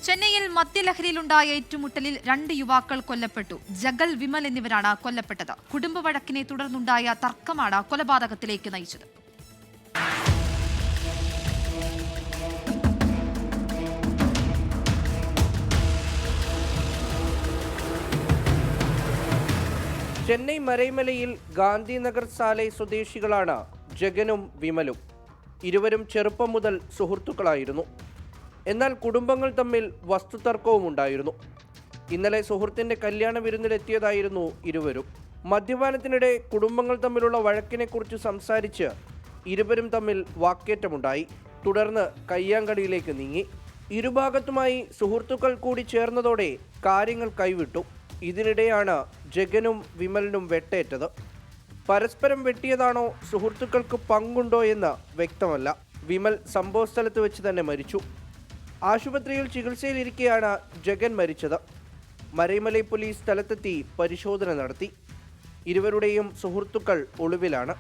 ചെന്നൈയിൽ മദ്യലഹരിയിലുണ്ടായ ഏറ്റുമുട്ടലിൽ 2 യുവാക്കൾ കൊല്ലപ്പെട്ടു. ജഗൽ, വിമൽ എന്നിവരാണ് കൊല്ലപ്പെട്ടത്. കുടുംബ വഴക്കിനെ തുടർന്നുണ്ടായ തർക്കമാണ് കൊലപാതകത്തിലേക്ക് നയിച്ചത്. ചെന്നൈ മരൈമലയിൽ ഗാന്ധിനഗർ സാലൈ സ്വദേശികളാണ് ജഗനും വിമലും. ഇരുവരും ചെറുപ്പം മുതൽ സുഹൃത്തുക്കളായിരുന്നു. എന്നാൽ കുടുംബങ്ങൾ തമ്മിൽ വസ്തുതർക്കവും ഉണ്ടായിരുന്നു. ഇന്നലെ സുഹൃത്തിന്റെ കല്യാണ വിരുന്നിലെത്തിയതായിരുന്നു ഇരുവരും. മദ്യപാനത്തിനിടെ കുടുംബങ്ങൾ തമ്മിലുള്ള വഴക്കിനെക്കുറിച്ച് സംസാരിച്ച് ഇരുവരും തമ്മിൽ വാക്കേറ്റമുണ്ടായി. തുടർന്ന് കയ്യാങ്കളിയിലേക്ക് നീങ്ങി. ഇരുഭാഗത്തുമായി സുഹൃത്തുക്കൾ കൂടി ചേർന്നതോടെ കാര്യങ്ങൾ കൈവിട്ടു. ഇതിനിടെയാണ് ജഗനും വിമലിനും വെട്ടേറ്റത്. പരസ്പരം വെട്ടിയതാണോ, സുഹൃത്തുക്കൾക്ക് പങ്കുണ്ടോ എന്ന് വ്യക്തമല്ല. വിമൽ സംഭവസ്ഥലത്ത് വെച്ച് തന്നെ മരിച്ചു. ആശുപത്രിയിൽ ചികിത്സയിലിരിക്കെയാണ് ജഗൻ മരിച്ചത്. മരൈമലൈ പോലീസ് സ്ഥലത്തെത്തി പരിശോധന നടത്തി. ഇരുവരുടെയും സുഹൃത്തുക്കൾ ഒളിവിലാണ്.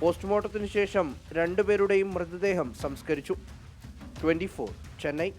പോസ്റ്റ്മോർട്ടത്തിന് ശേഷം 2 പേരുടെയും മൃതദേഹം സംസ്കരിച്ചു. 24 ചെന്നൈ.